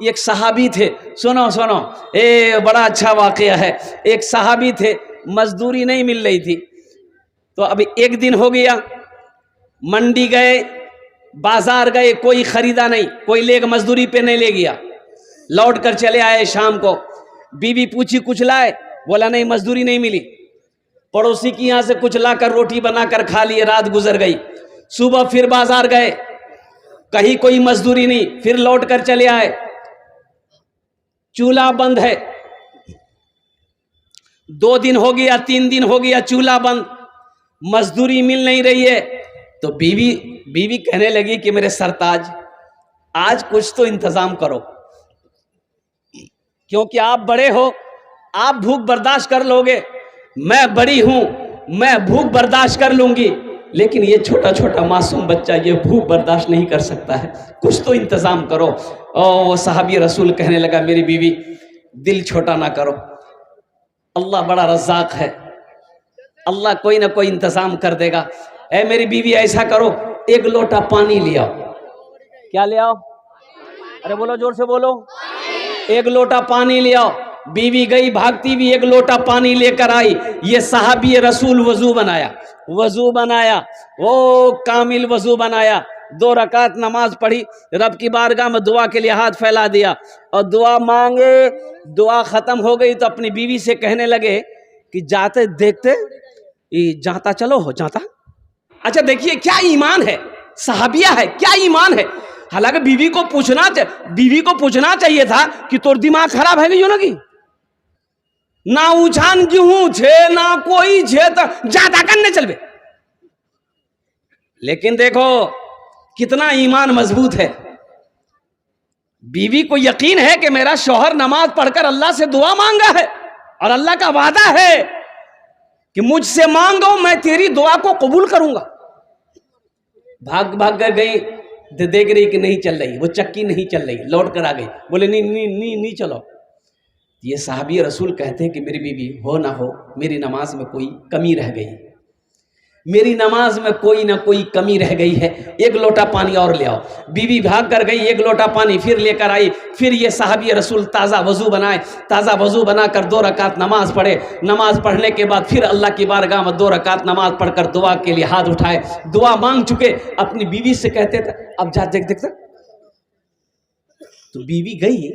एक सहाबी थे, सुनो सुनो, बड़ा अच्छा वाकया है। एक सहाबी थे, मजदूरी नहीं मिल रही थी, तो अभी एक दिन हो गया, मंडी गए, बाजार गए, कोई खरीदा नहीं, कोई लेकर मजदूरी पे नहीं ले गया, लौट कर चले आए। शाम को बीवी पूछी कुछ लाए, बोला नहीं मजदूरी नहीं मिली। पड़ोसी की यहाँ से कुछ लाकर रोटी बनाकर खा लिए, रात गुजर गई। सुबह फिर बाजार गए, कहीं कोई मजदूरी नहीं, फिर लौट कर चले आए, चूल्हा बंद है। 2 दिन हो गया, 3 दिन हो गया, चूल्हा बंद, मजदूरी मिल नहीं रही है। तो बीवी कहने लगी कि मेरे सरताज, आज कुछ तो इंतजाम करो, क्योंकि आप बड़े हो, आप भूख बर्दाश्त कर लोगे, मैं बड़ी हूं, मैं भूख बर्दाश्त कर लूंगी, लेकिन ये छोटा छोटा मासूम बच्चा ये भूख बर्दाश्त नहीं कर सकता है, कुछ तो इंतजाम करो। वो सहाबी रसूल कहने लगा, मेरी बीवी दिल छोटा ना करो, अल्लाह बड़ा रज़ाक है, अल्लाह कोई ना कोई इंतजाम कर देगा। ऐ मेरी बीवी ऐसा करो, 1 लोटा पानी ले आओ। क्या ले आओ? अरे बोलो, जोर से बोलो। 1 लोटा पानी ले आओ। बीवी गई भागती हुई, 1 लोटा पानी लेकर आई। ये सहाबी रसूल वजू बनाया, वो कामिल वजू बनाया, 2 रकात नमाज पढ़ी, रब की बारगाह में दुआ के लिए हाथ फैला दिया और दुआ मांगे। दुआ खत्म हो गई तो अपनी बीवी से कहने लगे कि जाते देखते जाता चलो हो जाता। अच्छा देखिए क्या ईमान है, सहाबिया है, क्या ईमान है। हालांकि बीवी को पूछना चाहिए था कि तोर दिमाग खराब है गई की ना, उछान गेहूं छे ना कोई छे तो ज्यादा करने चलबे। लेकिन देखो कितना ईमान मजबूत है। बीवी को यकीन है कि मेरा शौहर नमाज पढ़कर अल्लाह से दुआ मांगा है और अल्लाह का वादा है कि मुझसे मांगो मैं तेरी दुआ को कबूल करूंगा। भाग भाग कर गई, देख रही कि नहीं चल रही, वो चक्की नहीं चल रही, लौट कर आ गई, बोले नहीं चलो। ये साहबी रसूल कहते हैं कि मेरी बीवी हो ना हो, मेरी नमाज में कोई कमी रह गई, मेरी नमाज में कोई ना कोई कमी रह गई है, 1 लोटा पानी और ले आओ। बीवी भाग कर गई, 1 लोटा पानी फिर लेकर आई। फिर ये साहबी रसूल ताज़ा वज़ू बनाकर 2 रकात नमाज पढ़े। नमाज पढ़ने के बाद फिर अल्लाह की बारगाह में 2 रकात नमाज पढ़कर दुआ के लिए हाथ उठाए, दुआ मांग चुके। अपनी बीवी से कहते थे अब जा देख। तो बीवी गई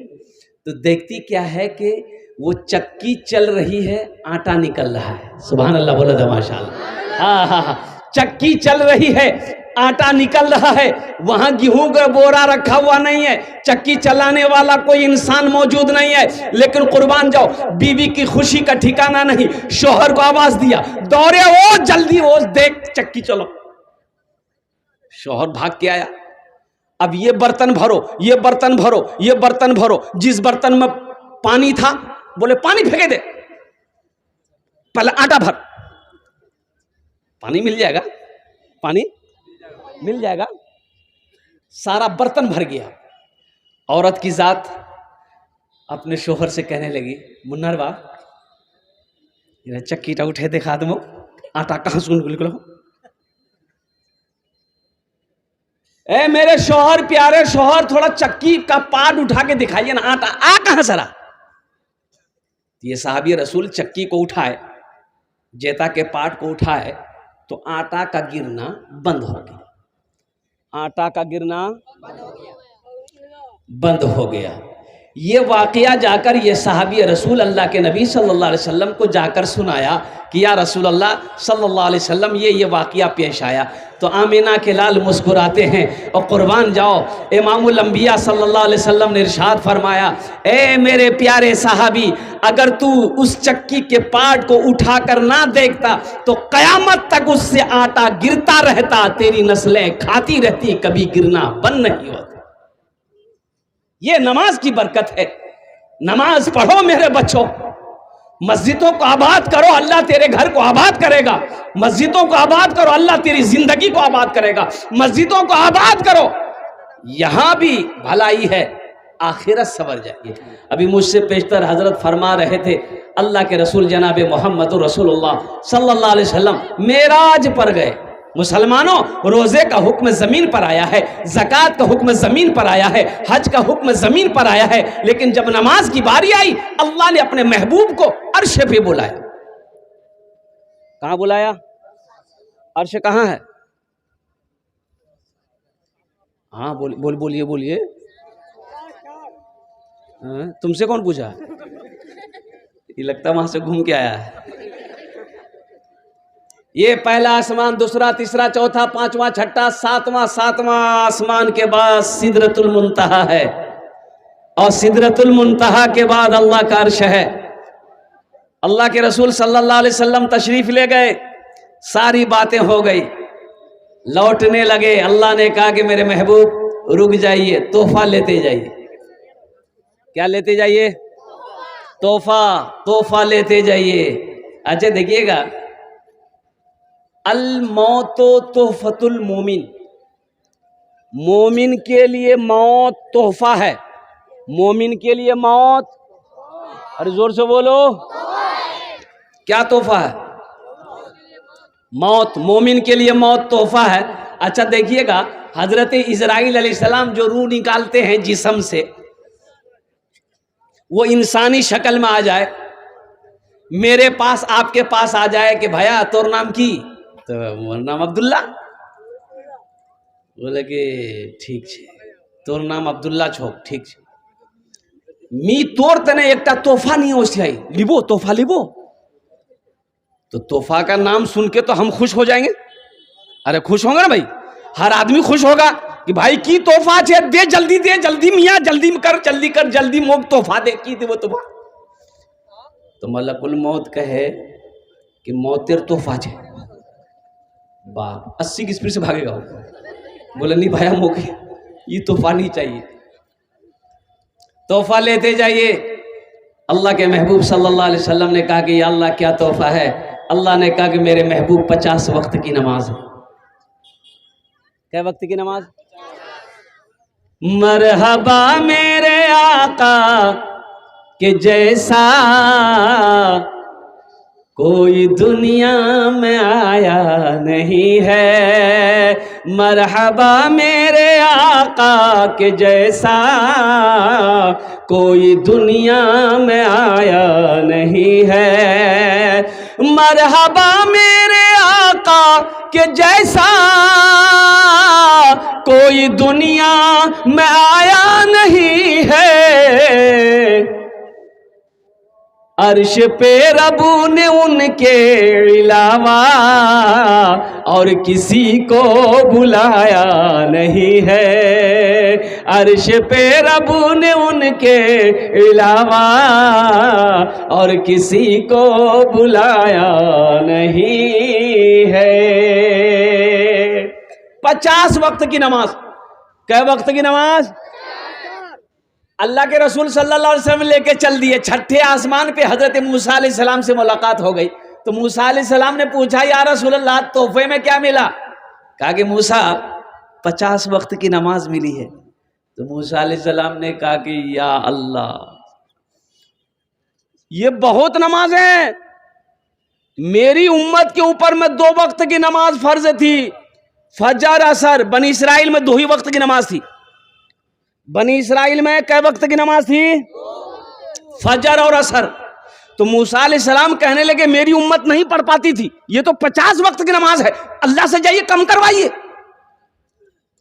तो देखती क्या है कि वो चक्की चल रही है, आटा निकल रहा है। सुभान अल्लाह, बोला था माशाअल्लाह। हाँ, चक्की चल रही है, आटा निकल रहा है, वहां गेहूं का बोरा रखा हुआ नहीं है, चक्की चलाने वाला कोई इंसान मौजूद नहीं है। लेकिन कुर्बान जाओ, बीवी की खुशी का ठिकाना नहीं। शौहर को आवाज दिया, दौड़े वो जल्दी, वो देख चक्की चलो। शौहर भाग के आया, अब ये बर्तन भरो। जिस बर्तन में पानी था बोले पानी फेंके दे, पहले आटा भर, पानी मिल जाएगा। सारा बर्तन भर गया। औरत की जात अपने शोहर से कहने लगी, मुन्नर बा चक्कीटा उठे देखा दो, आटा कहाँ सुन निकलो। ए मेरे शोहर, प्यारे शोहर, थोड़ा चक्की का पार्ट उठा के दिखाइए ना, आटा आ कहां सरा। ये साहबी रसूल चक्की को उठाए, जेता के पार्ट को उठाए तो आटा का गिरना बंद हो गया। ये वाकया जाकर ये साहबी रसूल अल्लाह के नबी सल्लल्लाहु अलैहि वसल्लम को जाकर सुनाया कि या रसूल अल्लाह सल्लल्लाहु अलैहि वसल्लम ये वाकया पेश आया। तो आमीना के लाल मुस्कुराते हैं और कुर्बान जाओ, इमामुल अंबिया सल्लल्लाहु अलैहि वसल्लम ने इरशाद फरमाया, ए मेरे प्यारे साहबी, अगर तू उस चक्की के पार्ट को उठाकर ना देखता तो कयामत तक उससे आटा गिरता रहता, तेरी नस्लें खाती रहती, कभी गिरना बंद नहीं होता। ये नमाज की बरकत है। नमाज पढ़ो मेरे बच्चों, मस्जिदों को आबाद करो, अल्लाह तेरे घर को आबाद करेगा। मस्जिदों को आबाद करो, अल्लाह तेरी जिंदगी को आबाद करेगा। मस्जिदों को आबाद करो, यहां भी भलाई है, आखिरत सवर जाएगी। अभी मुझसे पेशतर हजरत फरमा रहे थे, अल्लाह के रसूल जनाब मोहम्मद रसूलुल्लाह सल्लल्लाहु अलैहि वसल्लम मेराज पर गए। मुसलमानों, रोजे का हुक्म जमीन पर आया है, ज़कात का हुक्म जमीन पर आया है, हज का हुक्म जमीन पर आया है, लेकिन जब नमाज की बारी आई अल्लाह ने अपने महबूब को अर्श पे बुलाया। कहां बुलाया? अर्श कहां है? हाँ बोलिए बोलिए। तुमसे कौन पूछा? ये लगता वहां से घूम के आया है। ये पहला आसमान, दूसरा, तीसरा, चौथा, पांचवा, छठा, सातवां आसमान के बाद सिदरतुल मुंतहा है, और सिदरतुल मुंतहा के बाद अल्लाह का अर्श है। अल्लाह के रसूल सल्लल्लाहु अलैहि वसल्लम तशरीफ ले गए, सारी बातें हो गई, लौटने लगे। अल्लाह ने कहा कि मेरे महबूब रुक जाइए, तोहफा लेते जाइए। क्या लेते जाइए? तोहफा लेते जाइए। अच्छा देखिएगा, अल मौतो तोहफतुल मोमिन, मोमिन के लिए मौत तोहफा है। मोमिन के लिए मौत, अरे जोर से बोलो, क्या तोहफा है? मौत। मोमिन के लिए मौत तोहफा है। अच्छा देखिएगा, हजरत इजराइल अलैहिस्सलाम जो रूह निकालते हैं जिस्म से, वो इंसानी शक्ल में आ जाए, मेरे पास आपके पास आ जाए कि भैया तोर नाम की? तो मोर नाम अब्दुल्ला। बोले कि ठीक है, तोर नाम अब्दुल्ला छोक, ठीक है। मी तोर तने एकटा तोहफा नहीं ओसियाई, लिबो तोहफा लिबो। तो तोहफा का नाम सुन के तो हम खुश हो जाएंगे। अरे खुश होंगे ना भाई, हर आदमी खुश होगा कि भाई की तोहफा है, दे जल्दी मियाँ, जल्दी कर जल्दी मोक तोहफा दे, की दे वो तोहफा। तो मलकुल मौत कहे कि मौतेर तोहफा है। बाप 80 की स्पीड से भागेगा वो। बोले नहीं भाई मोके ये तोहफा नहीं चाहिए। तोहफा लेते जाइए। अल्लाह के महबूब सल्लल्लाहु अलैहि वसल्लम ने कहा कि या अल्लाह क्या तोहफा है? अल्लाह ने कहा कि मेरे महबूब 50 वक्त की नमाज है। क्या वक्त की नमाज? मरहबा मेरे आका के जैसा कोई दुनिया में आया नहीं है। मरहबा मेरे आका के जैसा कोई दुनिया में आया नहीं है। मरहबा मेरे आका के जैसा कोई दुनिया में आया नहीं है। अर्श पे रबू ने उनके अलावा और किसी को बुलाया नहीं है। अर्श पे रबू ने उनके अलावा और किसी को बुलाया नहीं है। 50 वक्त की नमाज। कै वक्त की नमाज? अल्लाह के रसूल सल्लल्लाहु अलैहि वसल्लम लेके चल दिए। छठे आसमान पे हजरत मूसा अलैहिस्सलाम से मुलाकात हो गई। तो मूसा अलैहिस्सलाम ने पूछा या रसूल अल्लाह तोहफे में क्या मिला? कहा कि मूसा 50 वक्त की नमाज मिली है। तो मूसा अलैहिस्सलाम ने कहा कि या अल्लाह ये बहुत नमाज है, मेरी उम्मत के ऊपर में 2 वक्त की नमाज फर्ज थी, फजर असर। बनी इसराइल में 2 ही वक्त की नमाज थी। बनी इसराइल में कै वक्त की नमाज थी? फजर और असर। तो मूसा अलैहिस्सलाम कहने लगे मेरी उम्मत नहीं पढ़ पाती थी, ये तो 50 वक्त की नमाज है, अल्लाह से जाइए कम करवाइए।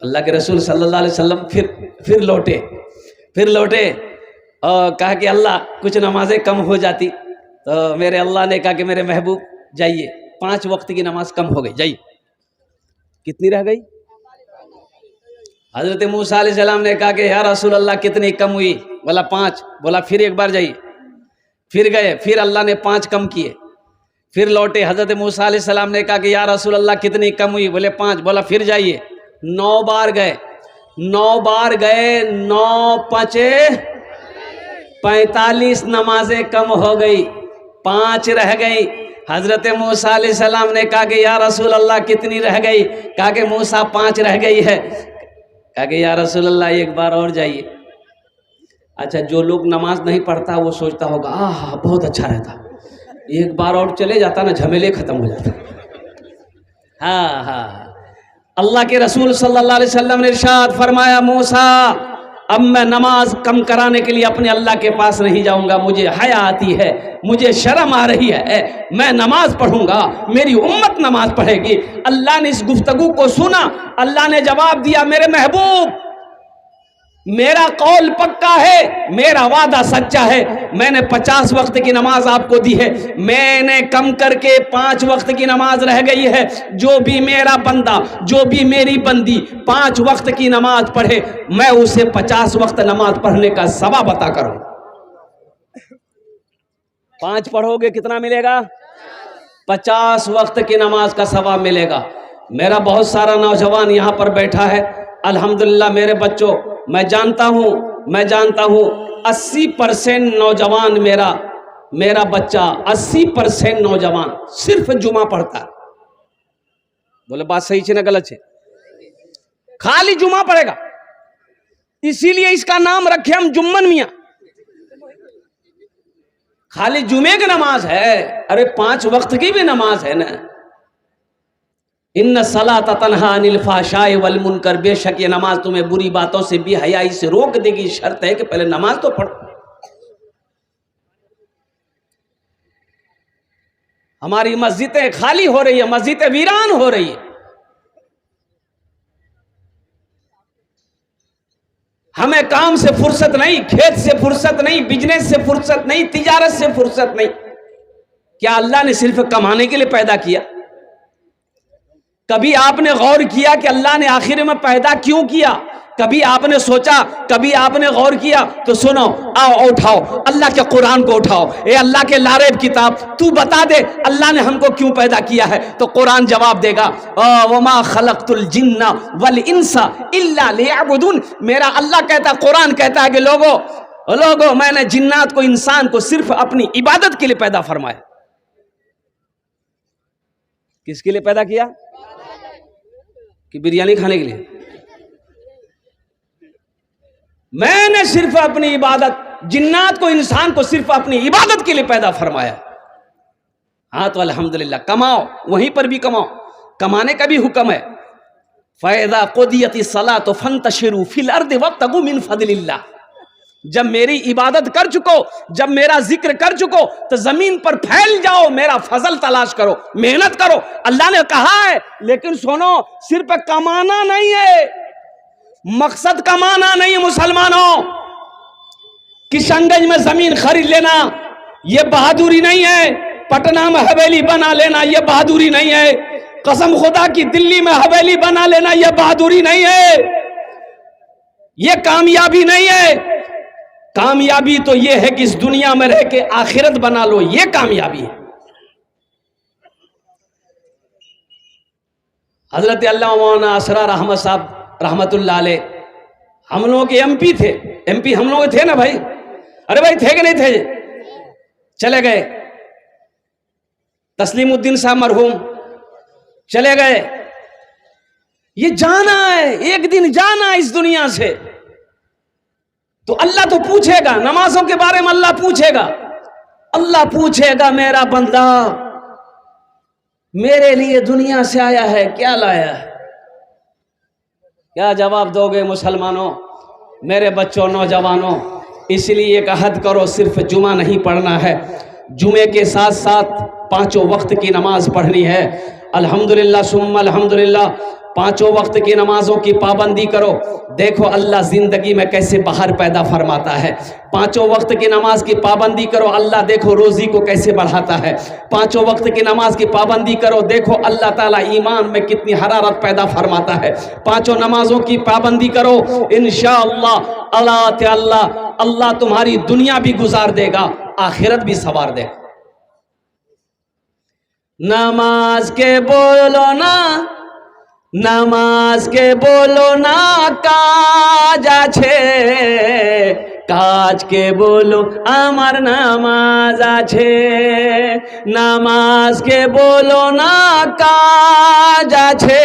अल्लाह के रसूल सल्लल्लाहु अलैहि वसल्लम फिर लौटे और कहा कि अल्लाह कुछ नमाजें कम हो जाती। तो मेरे अल्लाह ने कहा कि मेरे महबूब जाइए, 5 वक्त की नमाज कम हो गई, जाइए। कितनी रह गई? हजरत मूसा अलैहिस्सलाम ने कहा कि या रसूल अल्लाह कितनी कम हुई? बोला 5। बोला फिर एक बार जाइए। फिर गए, फिर अल्लाह ने 5 कम किए। फिर लौटे, हजरत मूसा अलैहिस्सलाम ने कहा कि या रसूल अल्लाह कितनी कम हुई? बोले 5। बोला फिर जाइए। 9 बार गए। 9 बार गए, 9 5 45 नमाजें कम हो गई, 5 रह गई। हजरत मूसा अलैहिस्सलाम ने कहा कि या रसूल अल्लाह कितनी रह गई? कहा कि मूसा 5 रह गई है। कहा कि या रसूल अल्लाह एक बार और जाइए। अच्छा, जो लोग नमाज नहीं पढ़ता वो सोचता होगा आह बहुत अच्छा रहता, एक बार और चले जाता ना, झमेले खत्म हो जाता। हाँ हाँ, अल्लाह के रसूल सल्लल्लाहु अलैहि वसल्लम ने इरशाद फरमाया, मूसा अब मैं नमाज कम कराने के लिए अपने अल्लाह के पास नहीं जाऊंगा, मुझे हया आती है, मुझे शर्म आ रही है, मैं नमाज पढ़ूंगा, मेरी उम्मत नमाज पढ़ेगी। अल्लाह ने इस गुफ्तगू को सुना, अल्लाह ने जवाब दिया, मेरे महबूब मेरा कौल पक्का है, मेरा वादा सच्चा है, मैंने 50 वक्त की नमाज आपको दी है, मैंने कम करके 5 वक्त की नमाज रह गई है। जो भी मेरा बंदा, जो भी मेरी बंदी 5 वक्त की नमाज पढ़े, मैं उसे 50 वक्त नमाज पढ़ने का सवाब अता करूं। 5 पढ़ोगे कितना मिलेगा? 50 वक्त की नमाज का सवाब मिलेगा। मेरा बहुत सारा नौजवान यहां पर बैठा है, अल्हम्दुलिल्लाह मेरे बच्चों, मैं जानता हूं 80% नौजवान मेरा बच्चा 80% नौजवान सिर्फ जुमा पढ़ता है। बोले बात सही है ना गलत है? खाली जुमा पढ़ेगा, इसीलिए इसका नाम रखे हम जुम्मन मियां। खाली जुमे की नमाज है, अरे 5 वक्त की भी नमाज है ना। इन्ना सलाता तन्हा अनिल फाहशाए वल मुनकर, बेशक ये नमाज तुम्हें बुरी बातों से बेहयाई से रोक देगी। शर्त है कि पहले नमाज तो पढ़ो। हमारी मस्जिदें खाली हो रही है, मस्जिदें वीरान हो रही है। हमें काम से फुर्सत नहीं, खेत से फुर्सत नहीं, बिजनेस से फुर्सत नहीं, तिजारत से फुर्सत नहीं। क्या अल्लाह ने सिर्फ कमाने के लिए पैदा किया? कभी आपने गौर किया कि अल्लाह ने आखिर में पैदा क्यों किया? कभी आपने सोचा, कभी आपने गौर किया? तो सुनो, आओ उठाओ अल्लाह के कुरान को उठाओ। ए अल्लाह के लारेब किताब, तू बता दे अल्लाह ने हमको क्यों पैदा किया है? तो कुरान जवाब देगा, वमा खलक़तुल जिन्ना वल इंसा इल्ला लियअबुदून। मेरा अल्लाह कहता, कुरान कहता है कि लोगों मैंने जिन्नात को, इंसान को सिर्फ अपनी इबादत के लिए पैदा फरमाया। किसके लिए पैदा किया? कि बिरयानी खाने के लिए? मैंने सिर्फ अपनी इबादत, जिन्नात को, इंसान को सिर्फ अपनी इबादत के लिए पैदा फरमाया। हाँ तो अल्हम्दुलिल्लाह, कमाओ, वहीं पर भी कमाओ, कमाने का भी हुक्म है। फ़ैज़ा क़ुदियतिस सलातु फ़ंतशिरू फ़िल अर्दि वब्तगू मिन फ़ज़लिल्लाह। जब मेरी इबादत कर चुको, जब मेरा जिक्र कर चुको, तो जमीन पर फैल जाओ, मेरा फजल तलाश करो, मेहनत करो। अल्लाह ने कहा है, लेकिन सुनो, सिर्फ कमाना नहीं है, मकसद कमाना नहीं है मुसलमानों। किशनगंज में जमीन खरीद लेना यह बहादुरी नहीं है, पटना में हवेली बना लेना यह बहादुरी नहीं है, कसम खुदा की दिल्ली में हवेली बना लेना यह बहादुरी नहीं है, यह कामयाबी नहीं है। कामयाबी तो यह है कि इस दुनिया में रह के आखिरत बना लो, यह कामयाबी है। हजरत अल्लामा मौलाना असरार अहमद साहब रहमतुल्लाह अलैह हम लोगों के एमपी थे। एमपी हम लोग थे ना भाई? अरे भाई थे कि नहीं थे? चले गए। तस्लीमुद्दीन साहब मरहूम चले गए। ये जाना है, एक दिन जाना इस दुनिया से। तो अल्लाह तो पूछेगा, नमाजों के बारे में अल्लाह पूछेगा। अल्लाह पूछेगा, मेरा बंदा मेरे लिए दुनिया से आया है, क्या लाया है? क्या जवाब दोगे मुसलमानों, मेरे बच्चों, नौजवानों? इसलिए एक अहद करो, सिर्फ जुमा नहीं पढ़ना है, जुमे के साथ साथ 5 वक्त की नमाज पढ़नी है। अल्हम्दुलिल्लाह सुम्मा अल्हम्दुलिल्लाह, 5 वक्त की नमाजों की पाबंदी करो। देखो अल्लाह जिंदगी में कैसे बाहर पैदा फरमाता है। 5 वक्त की नमाज की पाबंदी करो, अल्लाह देखो रोजी को कैसे बढ़ाता है। 5 वक्त की नमाज की पाबंदी करो, देखो अल्लाह ताला ईमान में कितनी हरारत पैदा फरमाता है। 5 नमाजों की पाबंदी करो, इंशाअल्लाह अल्लाह तुम्हारी दुनिया भी गुजार देगा, आखिरत भी सवार देगा। नमाज के बोलो ना, नमाज के बोलो ना काज आछे, काज के बोलो आमार नामाज आछे। नमाज के बोलो ना काज आछे,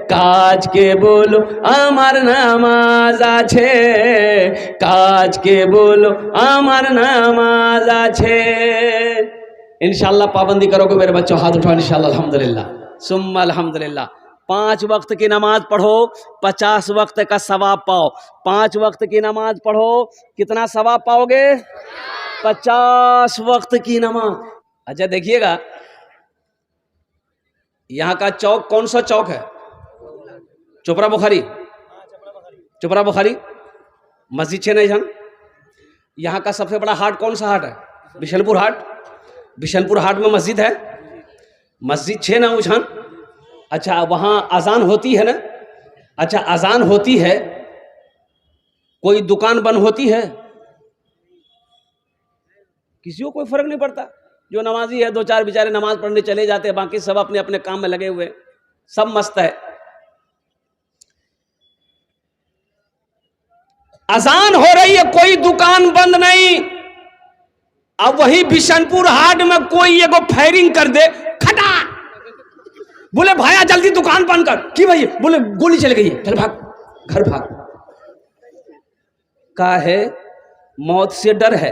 काज के बोलो आमार नामाज आछे, काज के बोलो आमार नामाज आछे। इंशाअल्लाह पाबंदी करोगे मेरे बच्चों, हाथ उठाओ इंशाअल्लाह। अल्हम्दुलिल्लाह सुम्मा अल्हम्दुलिल्लाह। 5 वक्त की नमाज पढ़ो 50 वक्त का सवाब पाओ। 5 वक्त की नमाज पढ़ो कितना सवाब पाओगे? 50 वक्त की नमाज। अच्छा देखिएगा, यहाँ का चौक कौन सा चौक है? चोपड़ा बुखारी। चोपड़ा बुखारी मस्जिद छे नहीं जान। यहाँ का सबसे बड़ा हाट कौन सा हाट है? बिशनपुर हाट। बिशनपुर हाट में मस्जिद है, मस्जिद छे ना उछान। अच्छा वहाँ अजान होती है ना? अच्छा अजान होती है, कोई दुकान बंद होती है? किसी को कोई फर्क नहीं पड़ता। जो नमाजी है 2-4 बेचारे नमाज पढ़ने चले जाते हैं, बाकी सब अपने अपने काम में लगे हुए, सब मस्त है। अजान हो रही है, कोई दुकान बंद नहीं। अब वही बिशनपुर हाट में कोई एगो फायरिंग कर दे, खटा, बोले भाया जल्दी दुकान बंद कर। कि भाई? बोले गोली चल गई है, चल भाग, घर भाग। का है मौत से डर है,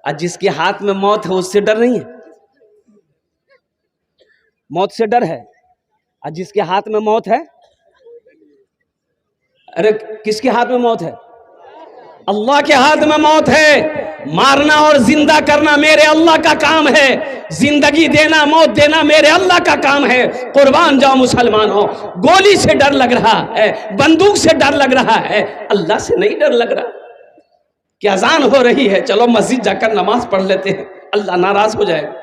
और जिसके हाथ में मौत है उससे डर नहीं है। मौत से डर है, और जिसके हाथ में मौत है, अरे किसके हाथ में मौत है? अल्लाह के हाथ में मौत है। मारना और जिंदा करना मेरे अल्लाह का काम है। जिंदगी देना मौत देना मेरे अल्लाह का काम है। कुर्बान जाओ मुसलमानों। गोली से डर लग रहा है, बंदूक से डर लग रहा है, अल्लाह से नहीं डर लग रहा। कि अजान हो रही है, चलो मस्जिद जाकर नमाज पढ़ लेते हैं, अल्लाह नाराज हो जाएगा।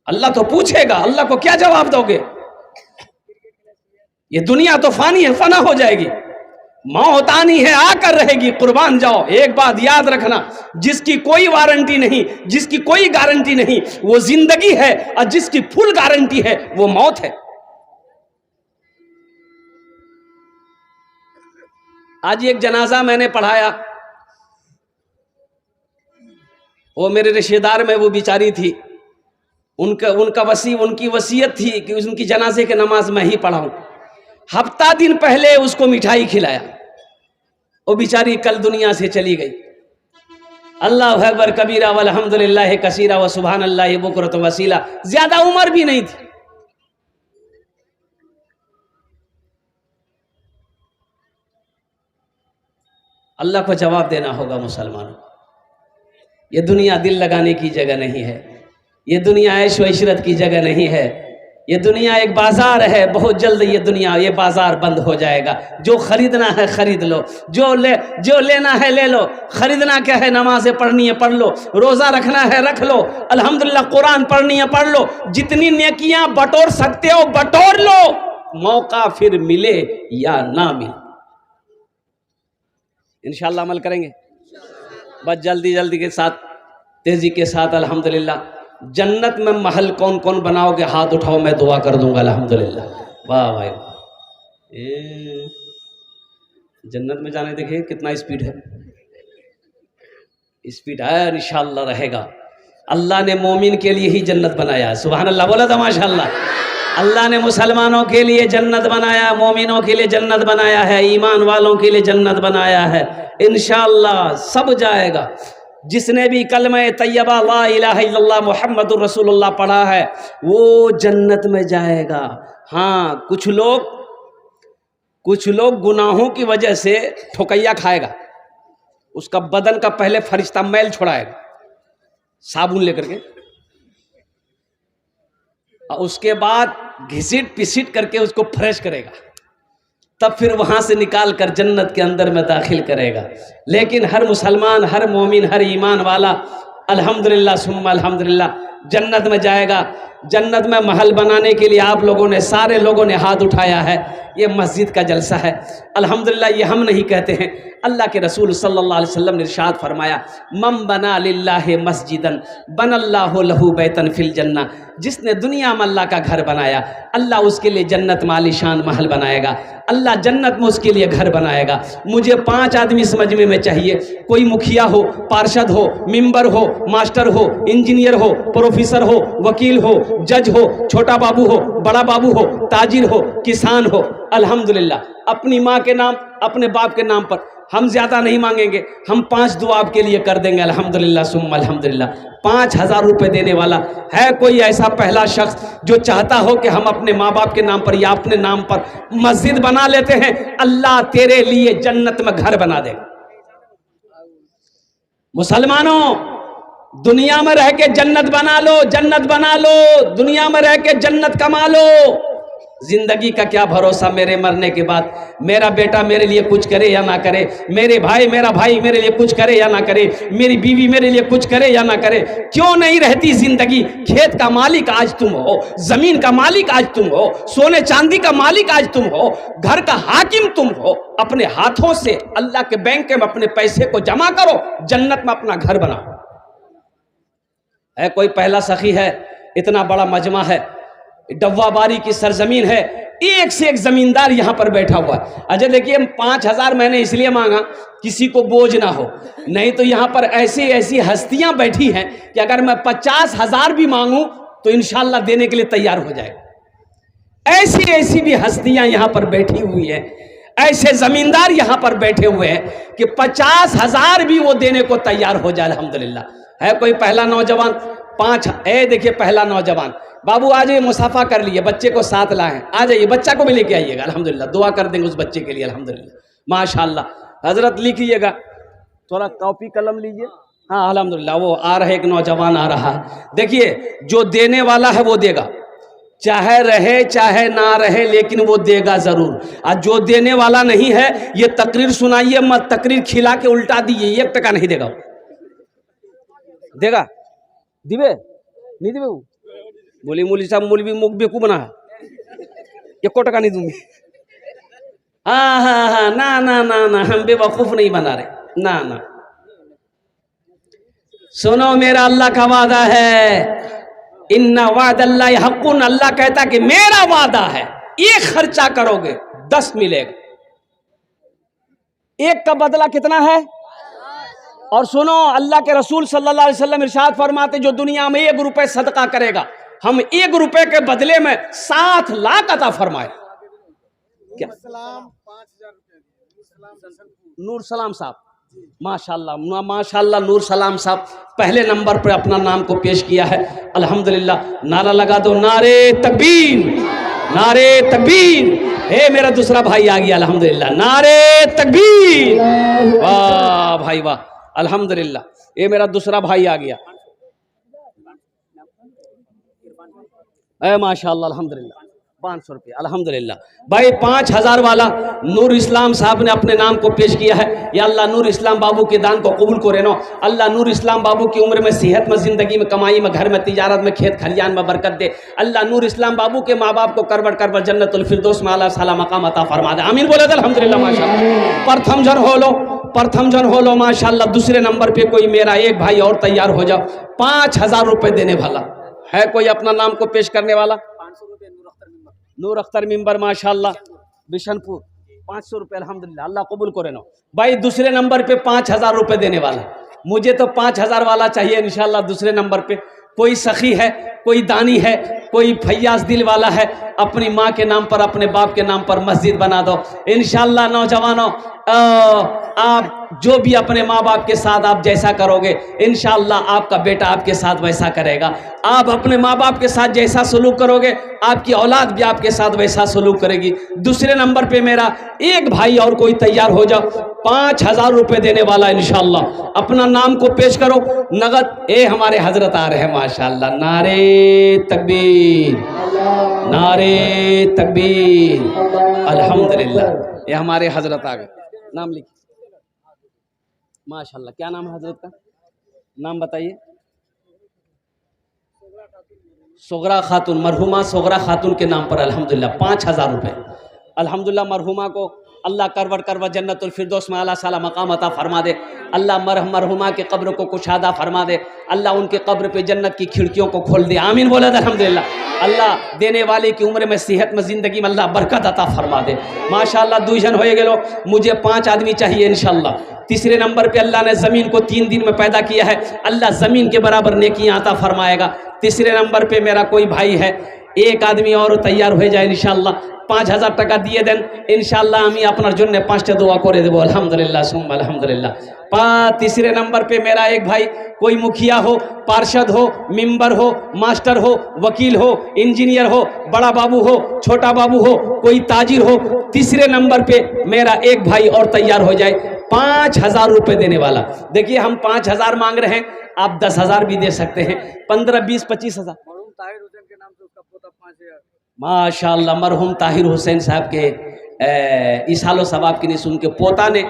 अल्लाह तो पूछेगा, अल्लाह को क्या जवाब दोगे? ये दुनिया तो फानी है, फना हो जाएगी। मौत आनी है, आकर रहेगी। कुर्बान जाओ। एक बात याद रखना, जिसकी कोई वारंटी नहीं, जिसकी कोई गारंटी नहीं, वो जिंदगी है, और जिसकी फुल गारंटी है वो मौत है। आज एक जनाजा मैंने पढ़ाया, वो मेरे रिश्तेदार में वो बेचारी थी, उनकी वसीयत थी कि उनकी जनाजे के नमाज मैं ही पढ़ाऊं। हफ्ता दिन पहले उसको मिठाई खिलाया, वो बेचारी कल दुनिया से चली गई। अल्लाह अकबर कबीरा वल्हम्दुलिल्लाह कसीरा व सुभान अल्लाह बुकरत वसीला। ज्यादा उम्र भी नहीं थी। अल्लाह को जवाब देना होगा मुसलमानों। ये दुनिया दिल लगाने की जगह नहीं है, ये दुनिया ऐश व इशरत की जगह नहीं है। ये दुनिया एक बाजार है, बहुत जल्द ये बाजार बंद हो जाएगा। जो खरीदना है खरीद लो, जो लेना है ले लो। खरीदना क्या है? नमाज़ें पढ़नी है पढ़ लो, रोज़ा रखना है रख लो, अल्हम्दुलिल्लाह कुरान पढ़नी है पढ़ लो, जितनी नेकियां बटोर सकते हो बटोर लो, मौका फिर मिले या ना मिले। इंशाअल्लाह अमल करेंगे बस जल्दी के साथ, तेजी के साथ। अल्हम्दुलिल्लाह जन्नत में महल कौन कौन बनाओगे? हाथ उठाओ, मैं दुआ कर दूंगा। अल्हम्दुलिल्लाह। वाह भाई, जन्नत में जाने देखिए कितना स्पीड है, स्पीड है, इंशाअल्लाह रहेगा। अल्लाह ने मोमिन के लिए ही जन्नत बनाया। सुभान अल्लाह बोला था माशाअल्लाह। अल्लाह ने मुसलमानों के लिए जन्नत बनाया, मोमिनों के लिए जन्नत बनाया है, ईमान वालों के लिए जन्नत बनाया है। इंशाअल्लाह सब जाएगा। जिसने भी कलमा तैयबा ला इलाहा इल्लल्लाह मुहम्मदुर रसूलुल्लाह पढ़ा है वो जन्नत में जाएगा। हाँ, कुछ लोग गुनाहों की वजह से ठोकैया खाएगा, उसका बदन का पहले फरिश्ता मैल छुड़ाएगा साबुन लेकर के, और उसके बाद घिसिट पिसिट करके उसको फ्रेश करेगा, तब फिर वहां से निकाल कर जन्नत के अंदर में दाखिल करेगा। लेकिन हर मुसलमान, हर मोमिन, हर ईमान वाला अल्हम्दुलिल्लाह सुम्मा अल्हम्दुलिल्लाह जन्नत में जाएगा। जन्नत में महल बनाने के लिए आप लोगों ने, सारे लोगों ने हाथ उठाया है। ये मस्जिद का जलसा है अल्हम्दुलिल्लाह। ये हम नहीं कहते हैं, अल्लाह के रसूल सल्लल्लाहु अलैहि वसल्लम ने इरशाद फरमाया, मम बना लिल्लाहि मस्जिदन बनल्लाहु लहू बैतन फिल जन्ना। जिसने दुनिया में अल्लाह का घर बनाया, अल्लाह उसके लिए जन्नत में आलीशान महल बनाएगा। अल्लाह जन्नत में उसके लिए घर बनाएगा। मुझे 5 आदमी इस मजमे में चाहिए, कोई मुखिया हो, पार्षद हो, मेंबर हो, मास्टर हो, इंजीनियर हो, प्रोफेसर हो, वकील हो, जज हो, छोटा बाबू हो, बड़ा बाबू हो, ताजिर हो, किसान हो, अल्हम्दुलिल्लाह अपनी माँ के नाम, अपने बाप के नाम पर हम ज़्यादा नहीं मांगेंगे, हम 5 दुआ आपके लिए कर देंगे। अल्हम्दुलिल्लाह सुम्मा अल्हम्दुलिल्लाह। 5,000 रुपये देने वाला है कोई ऐसा पहला शख्स जो चाहता हो कि हम अपने माँ बाप के नाम पर या अपने नाम पर मस्जिद बना लेते हैं, अल्लाह तेरे लिए जन्नत में घर बना देगा। मुसलमानों, दुनिया में रह के जन्नत बना लो, जन्नत बना लो, दुनिया में रह के जन्नत कमा लो। जिंदगी का क्या भरोसा मेरे मरने के बाद, मेरा बेटा मेरे लिए कुछ करे या ना करे, मेरा भाई मेरे लिए कुछ करे या ना करे, मेरी बीवी मेरे लिए कुछ करे या ना करे, क्यों नहीं रहती जिंदगी। खेत का मालिक आज तुम हो, जमीन का मालिक आज तुम हो, सोने चांदी का मालिक आज तुम हो, घर का हाकिम तुम हो। अपने हाथों से अल्लाह के बैंक में अपने पैसे को जमा करो, जन्नत में अपना घर बनाओ। है कोई पहला सखी है, इतना बड़ा मजमा है, डब्बाबारी की सरजमीन है, एक से एक जमींदार यहां पर बैठा हुआ है। अच्छा देखिए, 5,000 मैंने इसलिए मांगा किसी को बोझ ना हो, नहीं तो यहां पर ऐसी ऐसी हस्तियां बैठी हैं कि अगर मैं 50,000 भी मांगूं तो इंशाल्लाह देने के लिए तैयार हो जाएगा। ऐसी ऐसी भी हस्तियां यहां पर बैठी हुई हैं, ऐसे जमींदार यहां पर बैठे हुए हैं कि 50,000 भी वो देने को तैयार हो जाए। अल्हम्दुलिल्लाह। है कोई पहला नौजवान? देखिए पहला नौजवान, बाबू आ जाइए, मुसाफा कर लिए, बच्चे को साथ लाएं, आ जाइए, बच्चा को भी लेके आइएगा। अल्हम्दुलिल्लाह, दुआ कर देंगे उस बच्चे के लिए। अल्हम्दुलिल्लाह माशाल्लाह। हजरत लिखिएगा, थोड़ा कॉपी कलम लीजिए। हाँ अल्हम्दुलिल्लाह, वो आ रहा है, एक नौजवान आ रहा है। देखिए, जो देने वाला है वो देगा, चाहे रहे चाहे ना रहे, लेकिन वो देगा जरूर। और जो देने वाला नहीं है, ये तकरीर सुनाइए मत, तकरीर खिला के उल्टा दीजिए, 1 टका नहीं देगा। देगा? दिवे नहीं दिवे? बोली मौली साहब, मौलवी मुख बेकू बना, 1 टका नहीं दूंगी। हाँ, ना ना ना ना, हम बेवकूफ नहीं बना रहे, ना ना। सुनो, मेरा अल्लाह का वादा है, इन्ना वादल्लाहि हक़्क़ुन। अल्लाह कहता कि मेरा वादा है, 1 खर्चा करोगे 10 मिलेगा। 1 का बदला कितना है? और सुनो, अल्लाह के रसूल सल्लल्लाहु अलैहि वसल्लम इरशाद फरमाते, जो दुनिया में 1 रुपए सदका करेगा, हम 1 रुपए के बदले में 7 लाख अता फरमाए। क्या? नूर सलाम साहब, माशाल्लाह माशाल्लाह, नूर सलाम साहब पहले नंबर पर अपना नाम को पेश किया है। अल्हम्दुलिल्लाह। नारा लगा दो, नारे तकबीर, नारे तकबीर। हे मेरा दूसरा भाई आ गया, अल्हम्दुलिल्लाह, नारे तकबीर। वाह भाई वाह, अल्हम्दुलिल्लाह, ये मेरा दूसरा भाई आ गया। माशाल्लाह, अल्हम्दुलिल्लाह। 500 रुपये, अल्हम्दुलिल्लाह। भाई 5,000 वाला नूर इस्लाम साहब ने अपने नाम को पेश किया है। या अल्लाह नूर इस्लाम बाबू के दान को कबूल करे नो। अल्लाह नूर इस्लाम बाबू की उम्र में, सेहत में, जिंदगी में, कमाई में, घर में, तिजारत में, खेत खलियान में बरकत दे। अल्लाह नूर इस्लाम बाबू के माँ बाप को करबट करबट जन्नतुल फिरदौस में आला साला मकाम अता फरमा दे। आमीन बोले तो अल्हम्दुलिल्लाह माशाल्लाह। प्रथम जन हो लो माशाल्लाह। दूसरे नंबर पे कोई मेरा एक भाई और तैयार हो जाओ, 5,000 रुपये देने वाला है कोई अपना नाम को पेश करने वाला? 500 रुपये नूर अख्तर मिंबर माशाल्लाह, बिशनपुर, 500 रुपये अल्हम्दुलिल्लाह, अल्लाह कबूल करे नो। भाई दूसरे नंबर पे 5,000 रुपये देने वाला, मुझे तो 5,000 वाला चाहिए इंशाल्लाह। दूसरे नंबर पे कोई सखी है, कोई दानी है, कोई फैयाज दिल वाला है, अपनी माँ के नाम पर, अपने बाप के नाम पर मस्जिद बना दो इंशाल्लाह। नौजवानों, आप जो भी अपने माँ बाप के साथ आप जैसा करोगे, इंशाल्लाह आपका बेटा आपके साथ वैसा करेगा। आप अपने माँ बाप के साथ जैसा सलूक करोगे, आपकी औलाद भी आपके साथ वैसा सलूक करेगी। दूसरे नंबर पे मेरा एक भाई और कोई तैयार हो जाओ, 5,000 रुपये देने वाला इंशाल्लाह। अपना नाम को पेश करो नगद। हमारे हजरत आ रहे हैं माशाल्लाह, नारे तकबीर, नारे तकबीर, अल्हम्दुलिल्लाह। ये हमारे हजरत आ गए। नाम लिखिए माशाल्लाह। क्या नाम है हजरत का? नाम बताइए। सोगरा खातून, मरहुमा सोगरा खातून के नाम पर अल्हम्दुलिल्लाह 5,000 रुपये। अल्हम्दुलिल्लाह, मरहुमा को अल्लाह करवट करवट जन्नतुल फिरदौस में आला साला मकाम अता फरमा दे। अल्लाह मरहुमा के कब्र को कुशादा फरमा दे। अल्लाह उनके कब्र पे जन्नत की खिड़कियों को खोल दे। आमीन बोला अल्हम्दुलिल्लाह। अल्लाह देने वाले की उम्र में, सेहत में, जिंदगी में अल्लाह बरकत अता फरमा दे माशाल्लाह। 2 जन हो गेलो, मुझे 5 आदमी चाहिए इंशाल्लाह। तीसरे नंबर पे अल्लाह ने ज़मीन को 3 दिन में पैदा किया है, अल्लाह ज़मीन के बराबर नेकियां अता फरमाएगा। तीसरे नंबर पे मेरा कोई भाई है, एक आदमी और तैयार हो जाए इंशाल्लाह 5000 টাকা দিয়ে দেন इंशाल्लाह আমি আপনার জন্য 5টা দোয়া করে দেব अल्हम्दुलिल्लाह सुम्मा अल्हम्दुलिल्लाह। तीसरे नंबर पे मेरा एक भाई कोई मुखिया हो, पार्षद हो, मेंबर हो, मास्टर हो, वकील हो, इंजीनियर हो, बड़ा बाबू हो, छोटा बाबू हो, कोई ताजिर हो, तीसरे नंबर पे मेरा एक भाई और तैयार हो जाए 5000 रुपये देने वाला। देखिए हम 5000 मांग रहे हैं, आप 10,000 भी दे सकते हैं, 15, 20, 25,000। माशाअल्लाह मरहूम ताहिर हुसैन साहब के इसालो सवाब की निसून के पोता ने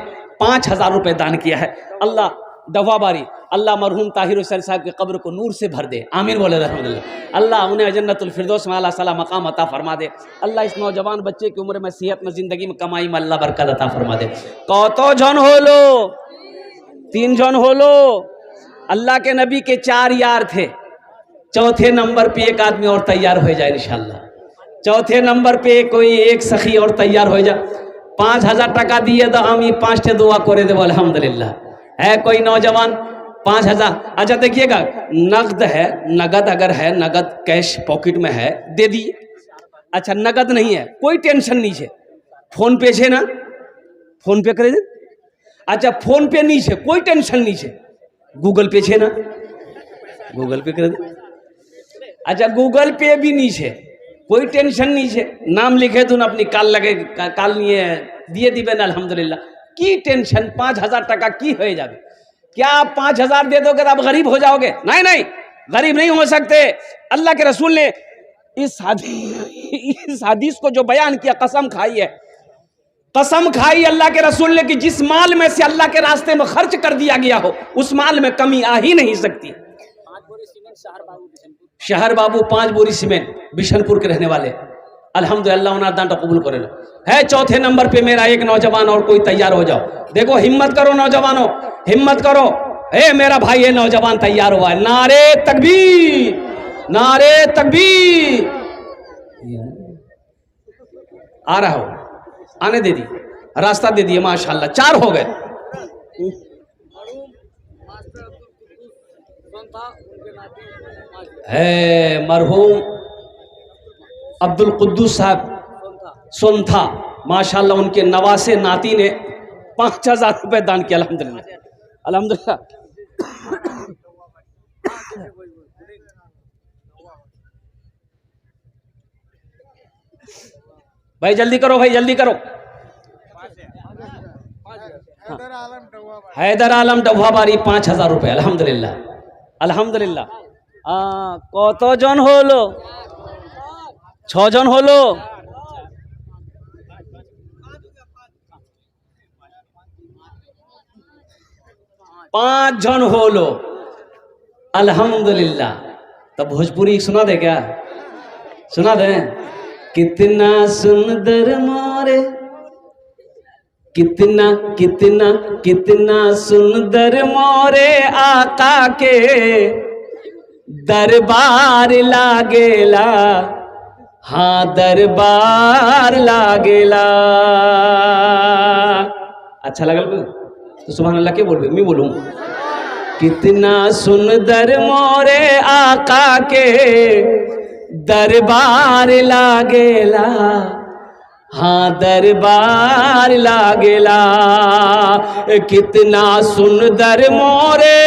5000 रुपये दान किया है। अल्लाह दवाबारी अल्लाह मरहूम ताहिर हुसैन साहब की कब्र को नूर से भर दे, आमीन बोले रहमतुल्लाह। अल्लाह उन्हें जन्नतुल फिरदौस में अल्लाह सला मकाम अता फरमा दे। अल्लाह इस नौजवान बच्चे की उम्र में, सेहत में, जिंदगी में, कमाई में अल्लाह बरकत अता फरमा दे। कत जन होलो? 3 जन होलो। अल्लाह के नबी के 4 यार थे, चौथे नंबर पे एक आदमी और तैयार हो जाए इंशाल्लाह। चौथे नंबर पे कोई एक सखी और तैयार हो जाए, 5000 টাকা दिए तो हम ये 5टे दुआ करे देव अल्हम्दुलिल्लाह। है कोई नौजवान 5000? अच्छा देखिएगा, नगद है, नगद अगर है, नगद कैश पॉकेट में है दे दिए। अच्छा नगद नहीं है, कोई टेंशन नहीं है, फोन पे है ना, फोन पे करे दे। अच्छा फोन पे नहीं है, कोई टेंशन नहीं है, गूगल पे है ना, गूगल पे करे दे। अच्छा गूगल पे भी नहीं है, कोई टेंशन नहीं है, नाम लिखे तुम अपनी काल लगे काल नहीं दिए दिबेन अल्हम्दुलिल्लाह। की टेंशन 5000 টাকা की हो जाए? क्या आप 5000 दे दोगे तो आप गरीब हो जाओगे? नहीं नहीं, गरीब नहीं हो सकते। अल्लाह के रसूल ने इस हदीस को जो बयान किया, कसम खाई है, कसम खाई अल्लाह के रसूल ने कि जिस माल में से अल्लाह के रास्ते में खर्च कर दिया गया हो उस माल में कमी आ ही नहीं सकती। शहर बाबू 5 बोरी सीमेंट बिशनपुर के रहने वाले, अल्हम्दुलिल्लाह उन्हें दान कबूल करे है। चौथे नंबर पे मेरा एक नौजवान और कोई तैयार हो जाओ। देखो हिम्मत करो नौजवानों, हिम्मत करो। हे मेरा भाई ये नौजवान तैयार हुआ है, नारे तकबीर, नारे तकबीर। आ रहा हो, आने दे दी, रास्ता दे दिए माशाल्लाह, 4 हो गए। है मरहूम अब्दुल कुद्दूस साहब सोनथा, माशाल्लाह उनके नवासे नाती ने 5000 रुपये दान किया अल्हम्दुलिल्लाह, अल्हम्दुलिल्लाह। भाई जल्दी करो, भाई जल्दी करो। हैदर आलम डब्बाबारी 5000 रुपये अल्हम्दुलिल्लाह, अल्हम्दुलिल्लाह। কত জন হলো? 6 জন হলো। 5 জন হলো अल्हम्दुलिल्लाह। तब भोजपुरी सुना दे क्या? सुना दे। कितना सुंदर मोरे, कितना कितना कितना सुंदर मोरे आका के दरबार लागेला, हाँ दरबार लागेला। अच्छा लगल तो सुभान अल्लाह के बोल, मैं बोलूँ कितना सुंदर मोरे आका के दरबार लागेला, हाँ दरबार लागेला। कितना सुंदर मोरे